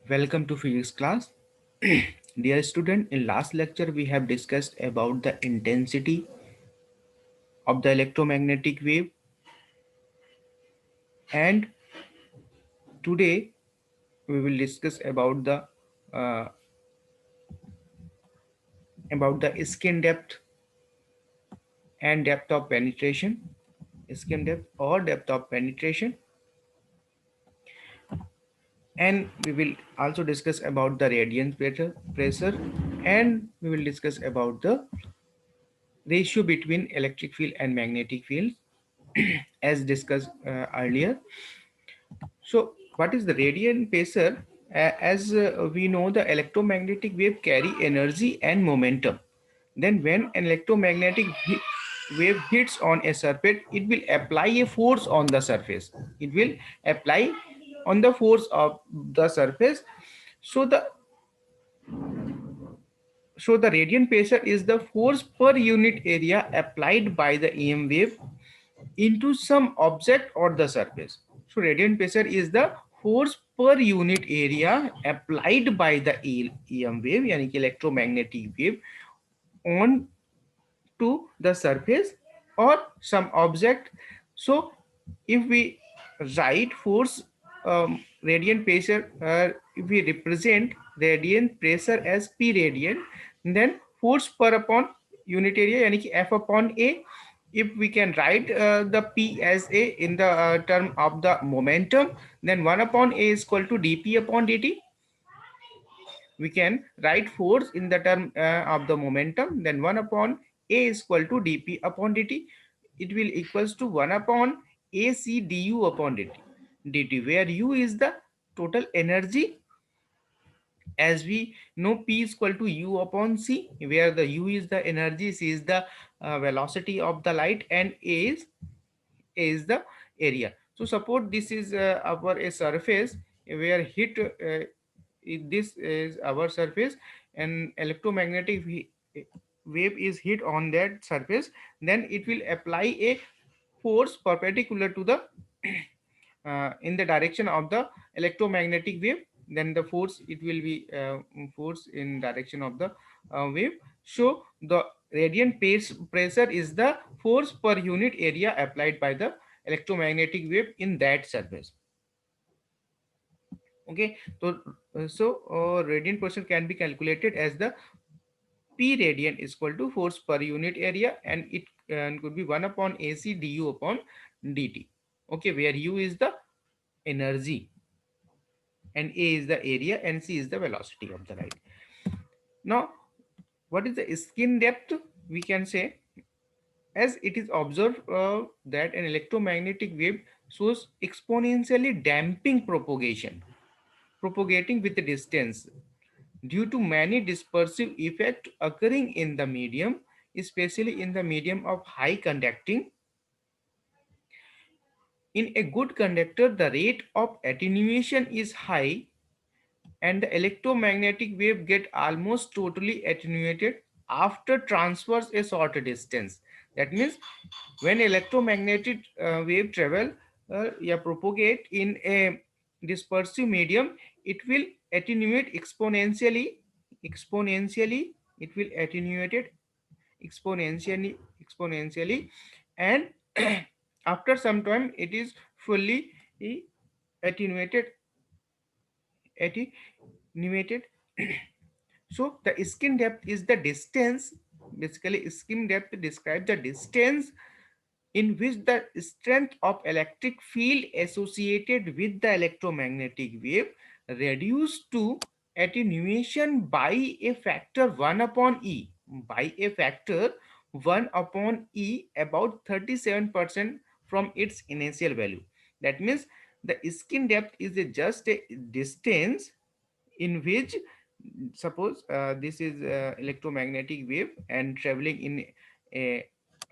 Welcome to physics class. Dear student, in last lecture we have discussed about the intensity of the electromagnetic wave, and today we will discuss uh, about the skin depth and depth of penetration. Skin depth or depth of penetration, and we will also discuss about the radiant pressure, and we will discuss about the ratio between electric field and magnetic field as discussed earlier. So, what is the radiant pressure? As we know, the electromagnetic wave carry energy and momentum. Then, when an wave hits on a surface, it will apply a force on the surface. It will apply on the force of the surface. So the radiant pressure is the force per unit area applied by the EM wave into some object or the surface. So radiant pressure is the force per unit area applied by the EM wave, यानी कि electromagnetic wave, on to the surface or some object. So if we write force, radiant pressure, if we represent radiant pressure as P radiant, then force per upon unit area यानी कि F upon A. If we can write the P as A in the term of the momentum, then 1 upon A is equal to dP upon dt. We can write force in the term of the momentum, then 1 upon A is equal to dP upon dt. It will equals to 1 upon AC du upon dt, where U is the total energy. As we know, P is equal to U upon C, where the U is the energy, C is the velocity of the light, and A is the area. So suppose this is our a surface where hit, this is our surface, and electromagnetic wave is hit on that surface, then it will apply a force perpendicular to the in the direction of the electromagnetic wave. Then the force, it will be force in direction of the wave. So the radiant pressure is the force per unit area applied by the electromagnetic wave in that surface. Okay, so radiant pressure can be calculated as the P radiant is equal to force per unit area, and it could be 1 upon AC du upon dt. Okay, where U is the energy and A is the area and C is the velocity of the light. Now, what is the skin depth? We can say, as it is observed that an electromagnetic wave shows exponentially damping propagating with the distance due to many dispersive effects occurring in the medium, especially in the medium of high conducting. In a good conductor, the rate of attenuation is high and the electromagnetic wave get almost totally attenuated after transfers a short distance. That means when electromagnetic wave travel, propagate in a dispersive medium, it will attenuate exponentially. It will attenuate it exponentially, and after some time it is fully attenuated attenuated. So the skin depth is the distance. Basically, skin depth describes the distance in which the strength of electric field associated with the electromagnetic wave reduced to attenuation by a factor 1 upon E. By a factor 1 upon E, about 37% from its initial value. That means the skin depth is just a distance in which, suppose this is electromagnetic wave and traveling in a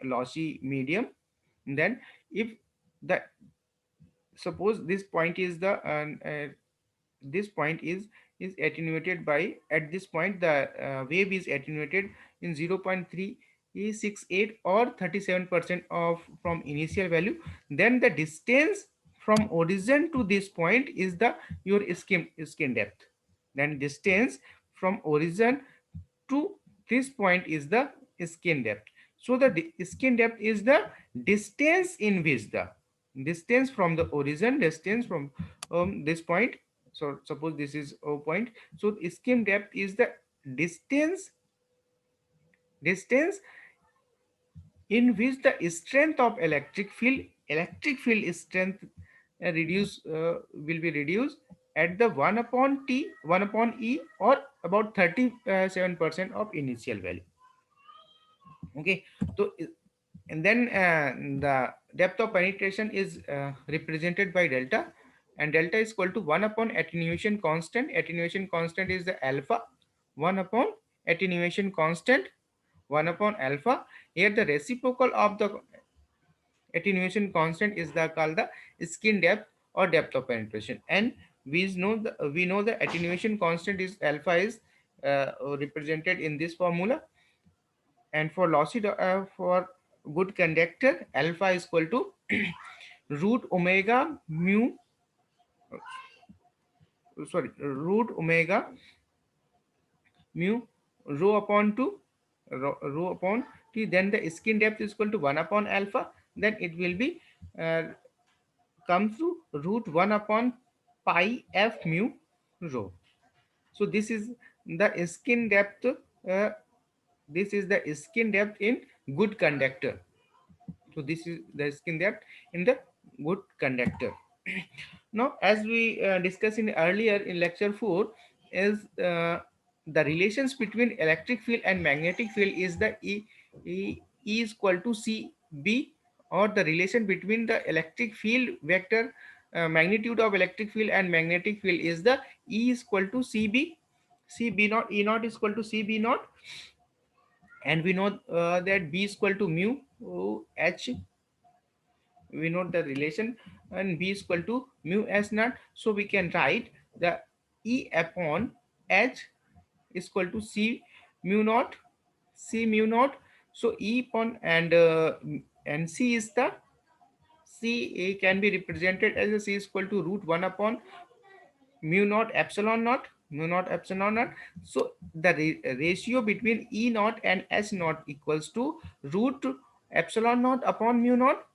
lossy medium. Then if the, suppose this point is the this point is attenuated by, at this point the wave is attenuated in 0.368 or 37% of from initial value, then the distance from origin to this point is the your skin depth. Then distance from origin to this point is the skin depth. So the skin depth is the distance in which the distance from the origin, distance from this point. So suppose this is O point. So skin depth is the distance in which the strength of electric field strength will be reduced at the 1 upon t 1 upon e, or about 37% of initial value. Okay, so and then the depth of penetration is represented by delta, and delta is equal to 1 upon attenuation constant. Attenuation constant is the alpha. 1 upon attenuation constant, 1 upon alpha. Here the reciprocal of the attenuation constant is the called the skin depth or depth of penetration. And we know the attenuation constant is alpha is represented in this formula. And for lossy for good conductor, alpha is equal to root omega mu, sorry, root omega mu rho upon 2, rho upon t. Then the skin depth is equal to 1 upon alpha. Then it will be comes to root 1 upon pi f mu rho. So this is the skin depth. This is the skin depth in good conductor. So this is the skin depth in the good conductor. Now, as we discussed in earlier in lecture 4, is the relations between electric field and magnetic field is the E is equal to CB, or the relation between the electric field vector, magnitude of electric field and magnetic field is the E is equal to CB. CB naught, E naught is equal to CB naught, and we know that B is equal to mu H. We know the relation, and B is equal to mu S naught. So we can write the E upon H is equal to C mu naught. So E upon and C is the C can be represented as a C is equal to root 1 upon mu naught epsilon naught. So the ratio between E naught and S naught equals to root epsilon naught upon mu naught,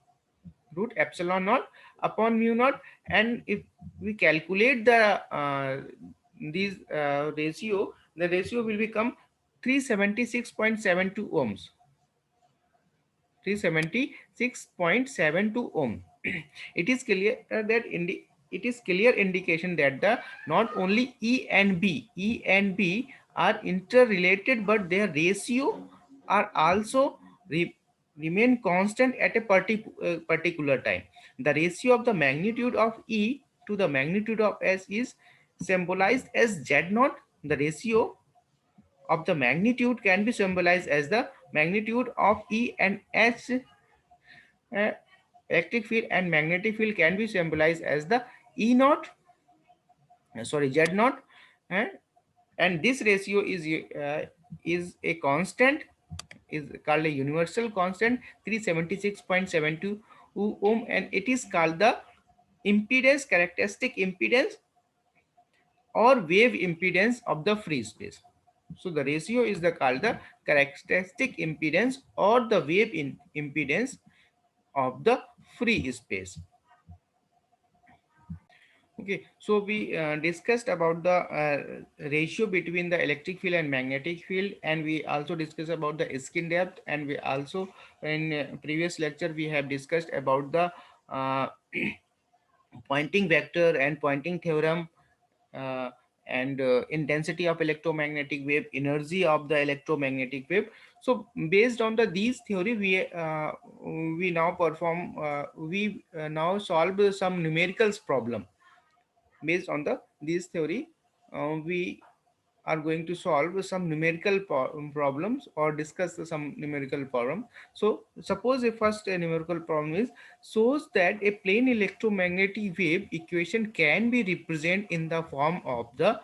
root epsilon naught upon mu naught. And if we calculate these ratio, the ratio will become 376.72 ohms. 376.72 ohm. It is clear that it is clear indication that the not only E and B are interrelated, but their ratio are also remain constant at a particular time. The ratio of the magnitude of E to the magnitude of S is symbolized as Z naught. The ratio of the magnitude can be symbolized as the magnitude of E, and S uh, electric field and magnetic field can be symbolized as the E naught, sorry, Z naught. uh, and this ratio is a constant, is called a universal constant, 376.72 ohm, and it is called the impedance, characteristic impedance or wave impedance of the free space. So the ratio is the called the characteristic impedance or the wave impedance of the free space. Okay, so we discussed about the ratio between the electric field and magnetic field, and we also discussed about the skin depth, and we also in previous lecture we have discussed about the uh, Poynting vector and Poynting theorem, uh, and intensity of electromagnetic wave, energy of the electromagnetic wave. So based on the these theory, we now perform we now solve some numericals problem. Based on the this theory, we are going to solve some numerical problems or discuss some numerical problem. So suppose a first numerical problem is shows that a plane electromagnetic wave equation can be represented in the form of the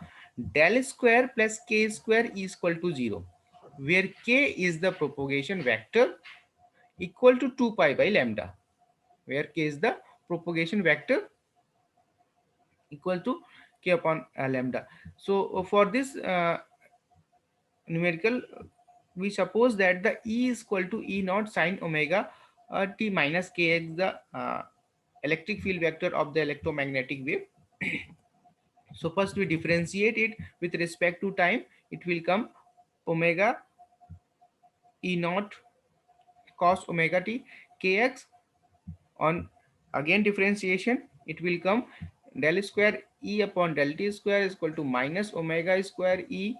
del square plus k square is equal to 0, where k is the propagation vector equal to 2 pi by lambda, where k is the propagation vector equal to k upon lambda. So for this numerical, we suppose that the E is equal to E naught sine omega t minus kx, the electric field vector of the electromagnetic wave. So first we differentiate it with respect to time. It will come omega E naught cos omega t kx. On again differentiation, it will come del square E upon del t square is equal to minus omega square E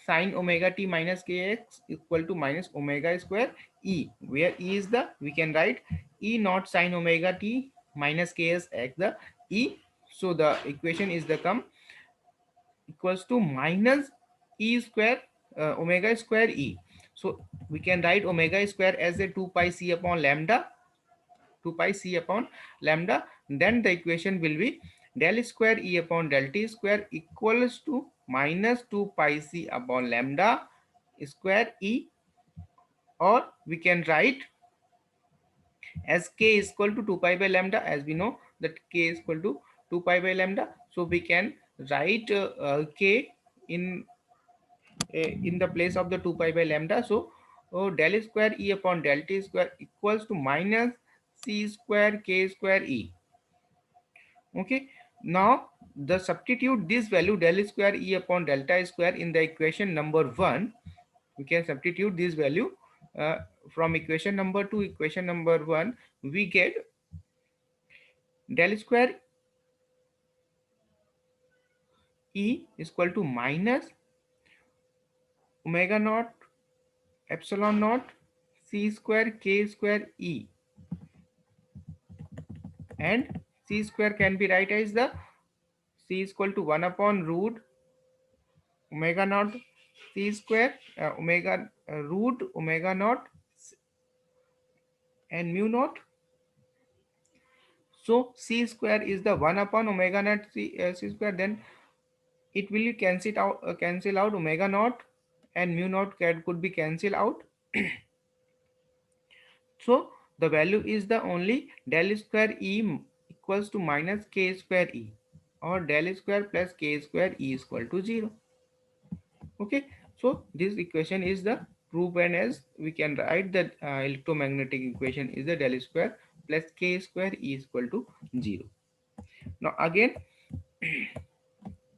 sine omega t minus kx equal to minus omega square E, where E is the, we can write E naught sine omega t minus kx x the E. So the equation is the come equals to minus E square omega square E. So we can write omega square as a 2 pi c upon lambda, 2 pi c upon lambda. Then the equation will be del square E upon del t square equals to minus 2 pi c upon lambda square E, or we can write as k is equal to 2 pi by lambda, as we know that k is equal to 2 pi by lambda. So we can write k in the place of the 2 pi by lambda. So del square E upon del t square equals to minus c square k square E. Okay, now the substitute this value del square E upon delta square in the equation number 1. We can substitute this value from equation number 2 equation number 1. We get del square E is equal to minus omega naught epsilon naught c square k square E, and c square can be write as the c is equal to 1 upon root omega naught c square omega root omega naught and mu naught. So c square is the 1 upon omega naught c square. Then it will cancel out omega naught, and mu naught could be cancelled out. So the value is the only del square E equals to minus k square E, or del square plus k square E is equal to 0. Okay, so this equation is the proven, as we can write that electromagnetic equation is the del square plus k square E is equal to 0. Now again,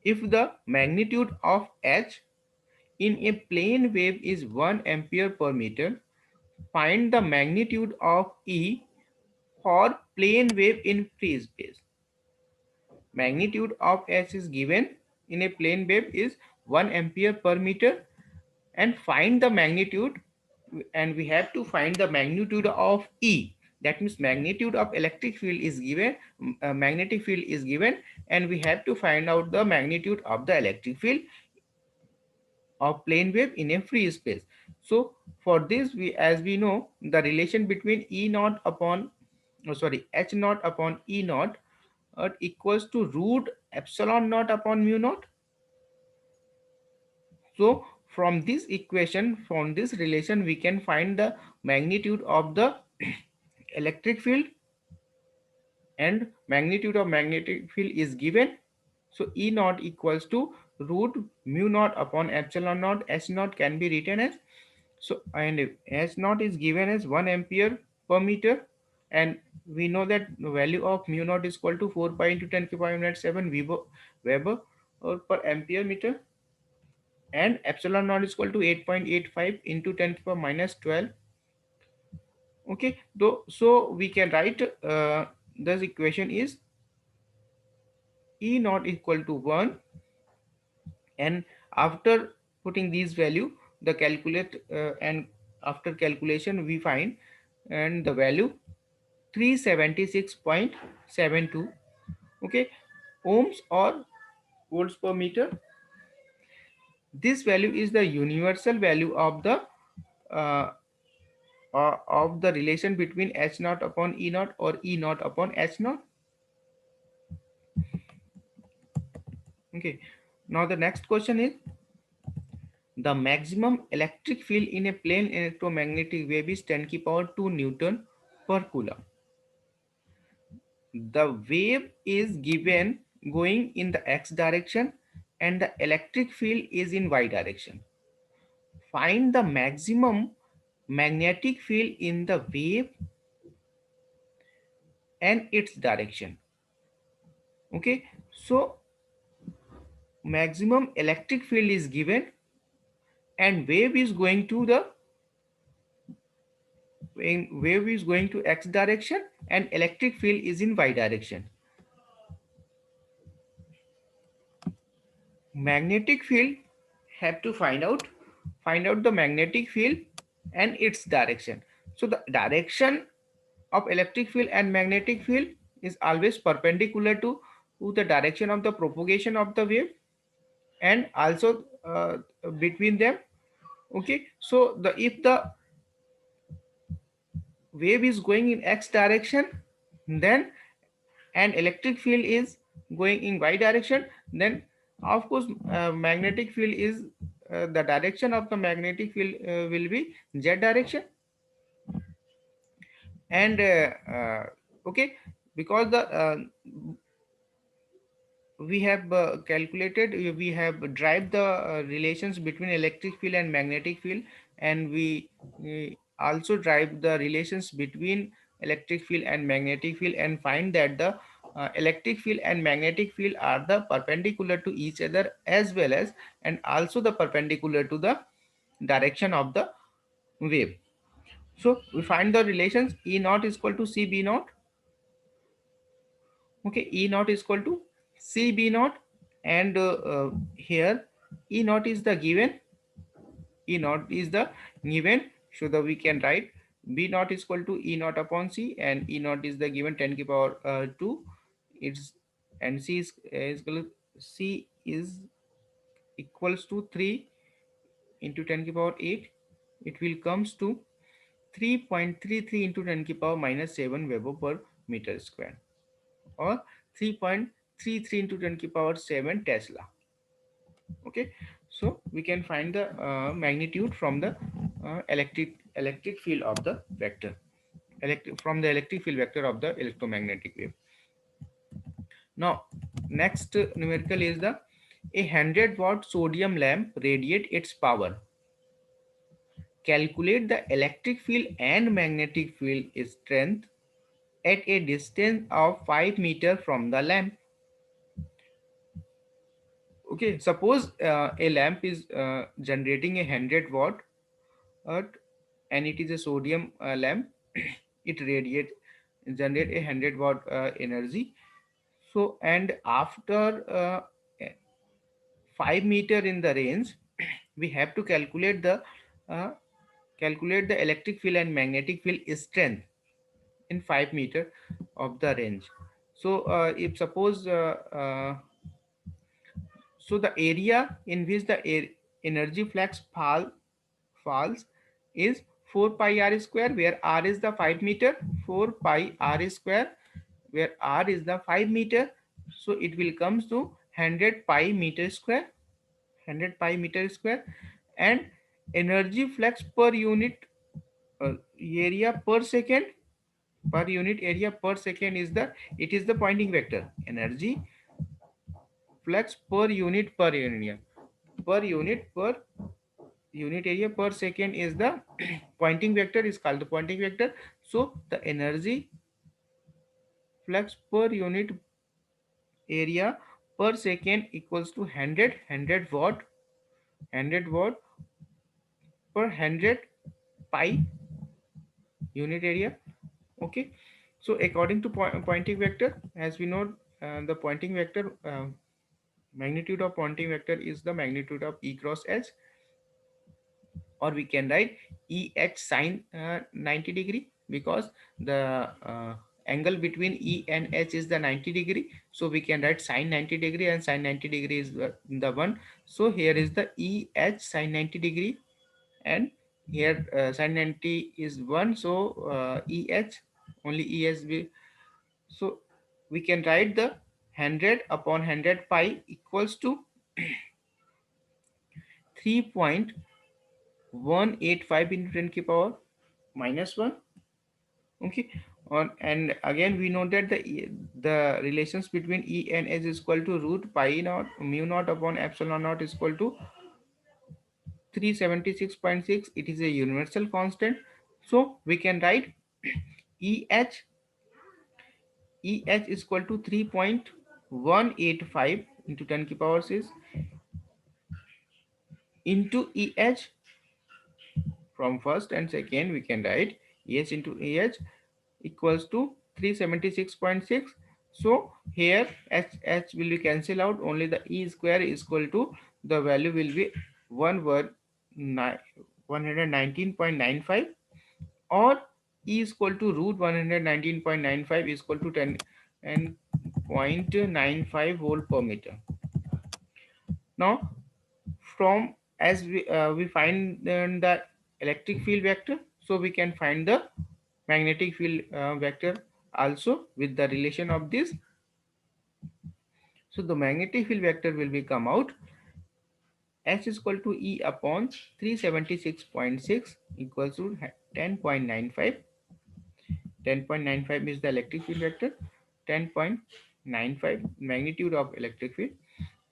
if the magnitude of H in a plane wave is 1 ampere per meter, find the magnitude of E for plane wave in free space. Magnitude of H is given in a plane wave is 1 ampere per meter, and find the magnitude, and we have to find the magnitude of E. That means magnitude of electric field is given, magnetic field is given, and we have to find out the magnitude of the electric field of plane wave in a free space. So for this, we, as we know, the relation between E naught upon, oh sorry, H naught upon E naught equals to root epsilon naught upon mu naught. So from this equation, from this relation, we can find the magnitude of the electric field, and magnitude of magnetic field is given. So E naught equals to root mu naught upon epsilon naught. H naught can be written as, so, and H naught is given as 1 ampere per meter, and we know that the value of mu naught is equal to 4 pi into 10 to the power minus 7 Weber or per ampere meter, and epsilon naught is equal to 8.85 into 10 to the power minus 12. Okay, though, so we can write this equation is E naught equal to 1, and after putting these value, the calculate and after calculation we find, and the value 376.72, okay, ohms or volts per meter. This value is the universal value uh, of the relation between H naught upon E naught, or E naught upon H naught. Okay, now the next question is, the maximum electric field in a plane electromagnetic wave is 10 to the power 2 Newton per coulomb. The wave is given going in the x direction and the electric field is in y direction. Find the maximum magnetic field in the wave and its direction. Okay, so maximum electric field is given and wave is going to x direction and electric field is in y direction. Magnetic field, have to find out the magnetic field and its direction. So the direction of electric field and magnetic field is always perpendicular to the direction of the propagation of the wave and also between them. Okay, so the if the wave is going in x direction, then and electric field is going in y direction, then of course magnetic field is the direction of the magnetic field will be z direction. And okay, because the we have calculated, we have derived the relations between electric field and magnetic field, and we also derive the relations between electric field and magnetic field and find that the electric field and magnetic field are the perpendicular to each other as well as and also the perpendicular to the direction of the wave. So we find the relations E naught is equal to C B naught. Okay, E naught is equal to C B naught, and here E naught is the given. E naught is the given, so that we can write B naught is equal to E naught upon C, and E naught is the given 10 to the power 2. It's and C is equal to, C is equals to 3 into 10 to the power 8. It will comes to 3.33 into 10 to the power minus 7 Weber per meter square, or 3.33 into 10 to the power 7 Tesla. Okay, so we can find the magnitude from the electric field of the vector, from the electric field vector of the electromagnetic wave. Now next numerical is the 100-watt sodium lamp radiate its power. Calculate the electric field and magnetic field strength at a distance of 5 meters from the lamp. Okay, suppose a lamp is generating 100 watt, uh, and it is a sodium lamp. It radiates generate 100 watt energy. So and after 5 meter in the range, we have to uh, calculate the electric field and magnetic field strength in 5 meter of the range. So if suppose so the area in which the energy flux falls is 4 pi r square, where r is the 5 meter. 4 pi r square, where r is the 5 meter. So it will comes to 100 pi meter square, 100 pi meter square. And energy flux per unit area per second, per unit area per second is the, it is the Poynting vector. Energy flux per unit area per second is the Poynting vector, is called the Poynting vector. So the energy flux per unit area per second equals to 100 watt, 100 watt per 100 pi unit area. Okay, so according to Poynting vector, as we know, the Poynting vector magnitude of Poynting vector is the magnitude of E cross H, or we can write EH sine 90 degree, because the angle between E and H is the 90 degree. So we can write sine 90 degree, and sine 90 degree is the one. So here is the EH sine 90 degree, and here sine 90 is 1. So EH, only EH will, so we can write the 100 upon 100 pi equals to 3.185 into 10 to the power minus 1. Okay, on. And again we know that the relations between E and H is equal to root pi naught mu naught upon epsilon naught is equal to 376.6. It is a universal constant, so we can write eh is equal to 3.185 into 10 की power 6 into from first and second. We can write into equals to 376.6. So here h will be cancel out, only the E square is equal to, the value will be 1 word 119.95, or E is equal to root 119.95 is equal to 10 and 0.95 volt per meter. Now from, as we find the electric field vector, so we can find the magnetic field vector also with the relation of this. So the magnetic field vector will be come out H is equal to E upon 376.6 equals to 10.95. 10.95 is the electric field vector. 10.95 magnitude of electric field.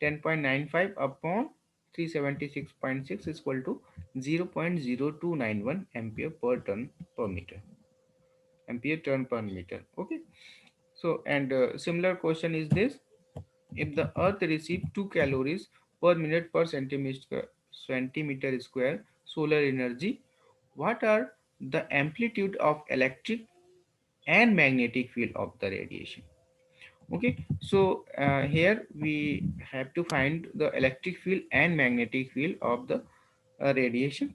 10.95 upon 376.6 is equal to 0.0291 ampere per turn per meter. Ampere turn per meter. Okay. So, and similar question is this: if the Earth receives 2 calories per minute per centimeter square solar energy, what are the amplitude of electric and magnetic field of the radiation? Okay, so here we have to find the electric field and magnetic field of the radiation.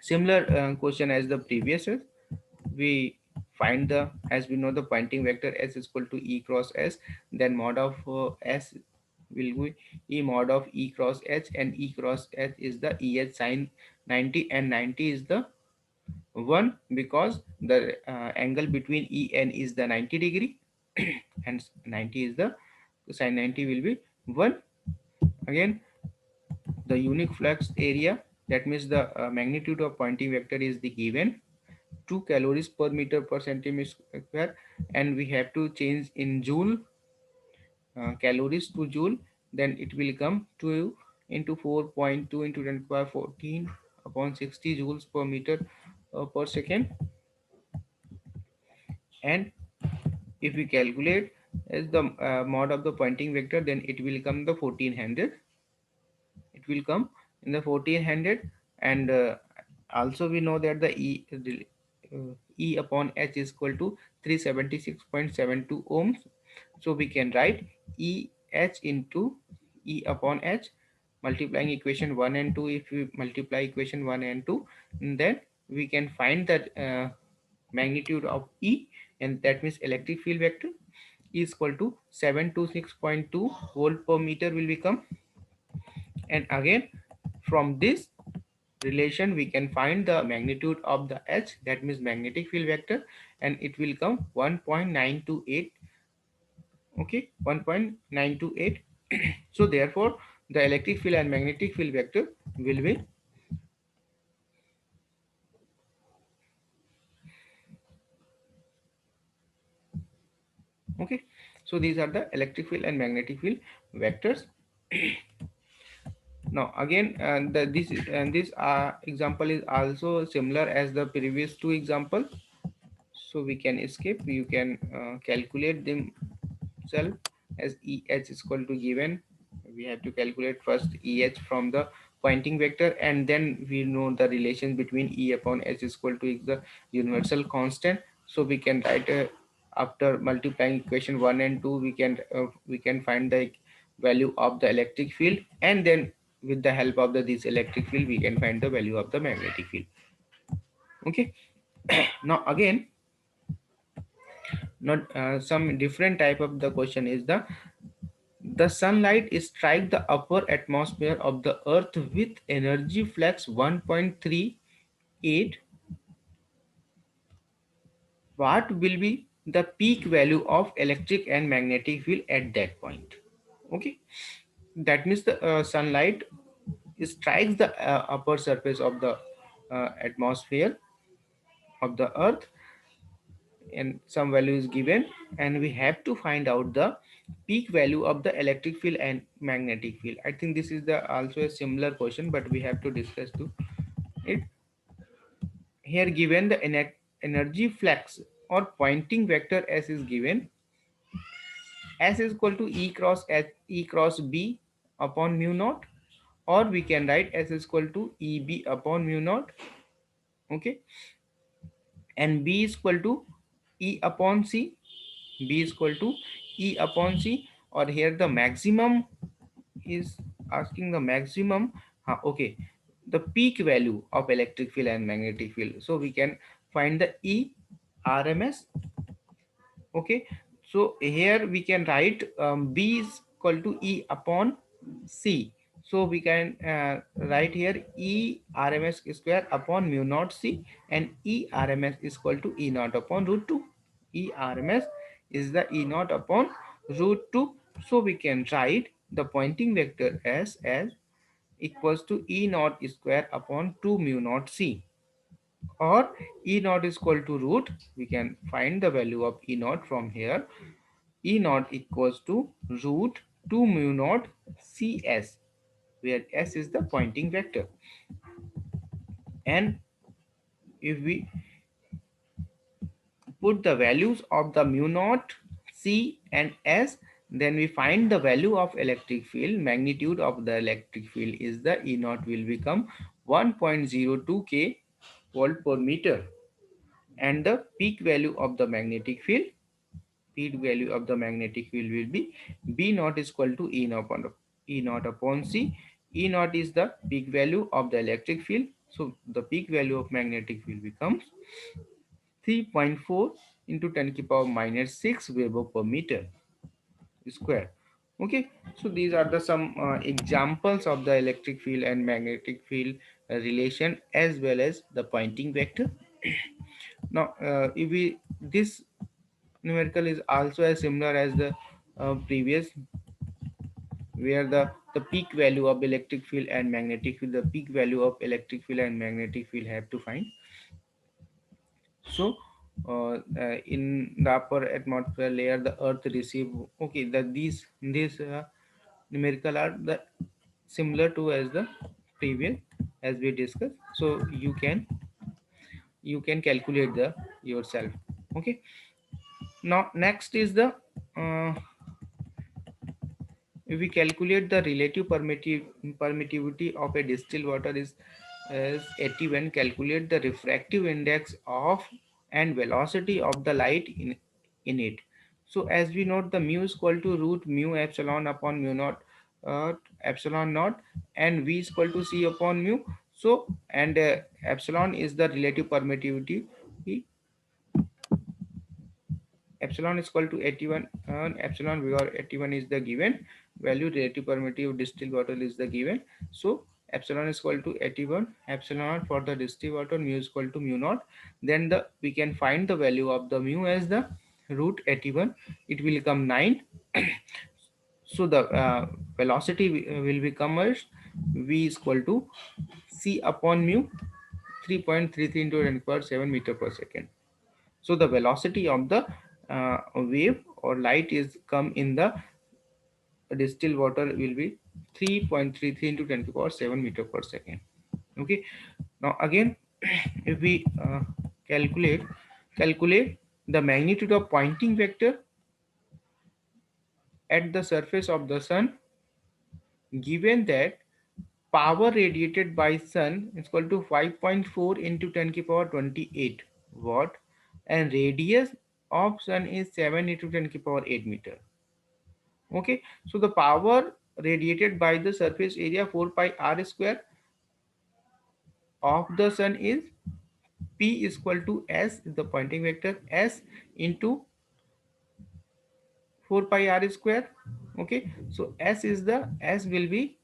Similar question as the previous is, we find the, as we know, the Poynting vector S is equal to E cross S, then mod of S will be E mod of E cross H, and E cross H is the EH sine 90, and 90 is the 1 because the angle between E and is the 90 degree and 90 is the sine 90 will be 1. Again, the unique flux area, that means the magnitude of Poynting vector is the given 2 calories per meter per centimeter square, and we have to change in joule, calories to joule, then it will come 2 into 4.2 into 10 power 14 upon 60 joules per meter per second. And if we calculate as the mod of the Poynting vector, then it will come the 1400. It will come in the 1400. And also we know that the E upon H is equal to 376.72 ohms. So we can write EH into E upon H, multiplying equation 1 and 2. If we multiply equation 1 and 2, then we can find that magnitude of E, and that means electric field vector is equal to 726.2 volt per meter will become. And again, from this relation we can find the magnitude of the H, that means magnetic field vector, and it will come 1.928. Okay, 1.928. So therefore the electric field and magnetic field vector will be, okay, so these are the electric field and magnetic field vectors. Now again, this example is also similar as the previous two examples, so we can escape. You can calculate them self, as EH is equal to given. We have to calculate first EH from the Poynting vector, and then we know the relation between E upon H is equal to the universal constant. So we can write after multiplying equation 1 and 2, we can find the value of the electric field, and then with the help of this electric field we can find the value of the magnetic field. Okay. Now again, not some different type of the question is the sunlight strike the upper atmosphere of the earth with energy flux 1.38. What will be the peak value of electric and magnetic field at that point? Okay, that means the sunlight strikes the upper surface of the atmosphere of the earth and some value is given, and we have to find out the peak value of the electric field and magnetic field. I think this is the also a similar question, but we have to discuss to it. Here given the energy flux or pointing vector S is given. S is equal to E cross B upon mu naught, or we can write S is equal to EB upon mu naught. Okay, and B is equal to E upon C. B is equal to E upon C, or here the maximum is asking the maximum. Okay, the peak value of electric field and magnetic field. So we can find the E RMS. Okay, so here we can write B is equal to E upon C. So we can write here E RMS square upon mu naught C, and E RMS is equal to E naught upon root 2. E RMS is the E naught upon root 2. So we can write the pointing vector as equals to E naught square upon 2 mu naught C, or E naught is equal to root. We can find the value of E naught from here. E naught equals to root 2 mu naught CS, where S is the pointing vector. And if we put the values of the mu naught, C and S, then we find the value of electric field. Magnitude of the electric field is the E naught will become 1.02 K volt per meter, and the peak value of the magnetic field, will be B naught is equal to E naught upon C. E naught is the peak value of the electric field. So the peak value of magnetic field becomes 3.4 into 10 to the power minus 6 Weber per meter square. Okay, so these are the some examples of the electric field and magnetic field relation, as well as the pointing vector. Now if we this numerical is also as similar as the previous, where the peak value of electric field and magnetic field, the peak value of electric field and magnetic field have to find. So in the upper atmosphere layer, the earth receive, okay, that these numerical are the similar to as the previous, as we discussed. So you can calculate the yourself. Okay, now next is the uh, if we calculate the relative permittivity of a distilled water is 80, when calculate the refractive index of and velocity of the light in it. So as we note, the mu is equal to root mu epsilon upon mu naught epsilon naught, and v is equal to c upon mu. So and epsilon is the relative permittivity. Epsilon is equal to 81, epsilon because 81 is the given value. Relative permittivity of distilled water is the given. So epsilon is equal to 81 epsilon for the distilled water, mu is equal to mu naught. Then the we can find the value of the mu as the root 81. It will become 9. So the velocity will become as v is equal to c upon mu 3.33 into 10 power 7 meter per second. So the velocity of the wave or light is come in the distilled water will be 3.33 into 10 to the power 7 meter per second. Okay, now again if we calculate the magnitude of pointing vector at the surface of the sun, given that power radiated by sun is equal to 5.4 into 10 to the power 28 watt, and radius of sun is 7 into 10 to the power 8 meter. Okay, so the power radiated by the surface area 4 pi r square of the sun is P is equal to S, the pointing vector, S into 4 pi r square. Okay, so S will be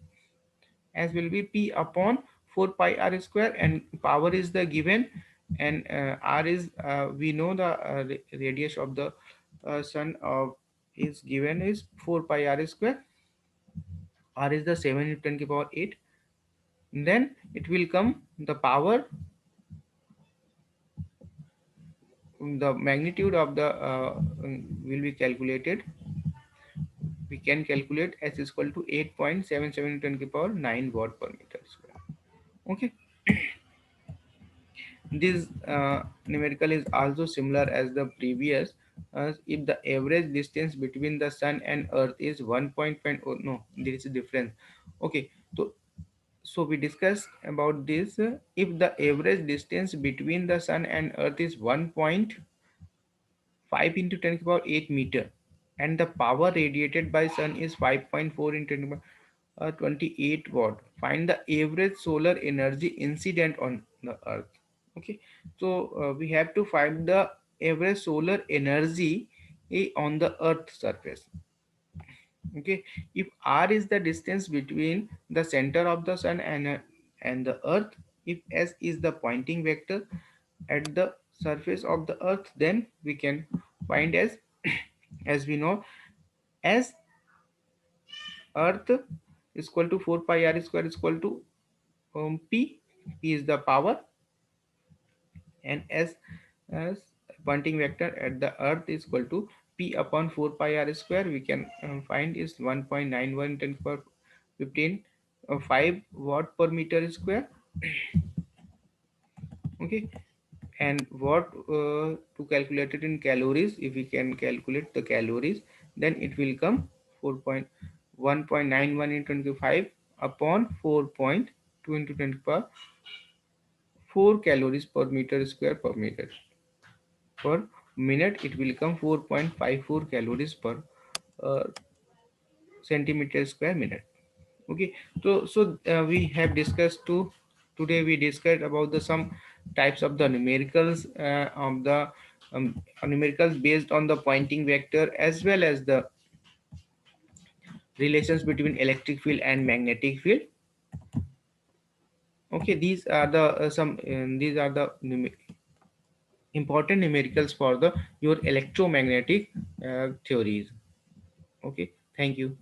P upon 4 pi r square, and power is the given, and r is we know the radius of the sun is given is 4 pi r square. R is the 7 into 10 to the power 8. Then it will come the power the magnitude of the will be calculated. We can calculate S is equal to 8.77 10 to the power 9 watt per meter square. Okay, this numerical is also similar as the previous. If the average distance between the sun and earth is 1.5, oh, no, there is a difference. Okay, so we discussed about this. If the average distance between the sun and earth is 1.5 into 10 to the power 8 meter, and the power radiated by sun is 5.4 into 10 to the power 28 watt, find the average solar energy incident on the earth. Okay, so we have to find the average solar energy on the earth surface. Okay, if r is the distance between the center of the sun and the earth, if s is the pointing vector at the surface of the earth, then we can find as as we know, as earth is equal to 4 pi r square is equal to p is the power, and as pointing vector at the earth is equal to p upon 4 pi r square, we can find is 1.91 10 per 15 5 watt per meter square. Okay, and what to calculate it in calories, if we can calculate the calories, then it will come 4.1.91 into 25 upon 4.2 into 10 power 4 calories per meter square per meter per minute. It will come 4.54 calories per uh, centimeter square minute. Okay, so we have discussed today we discussed about the some types of the numericals of the numericals based on the pointing vector, as well as the relations between electric field and magnetic field. Okay, these are the some these are the important numericals for the your electromagnetic theories. Okay, thank you.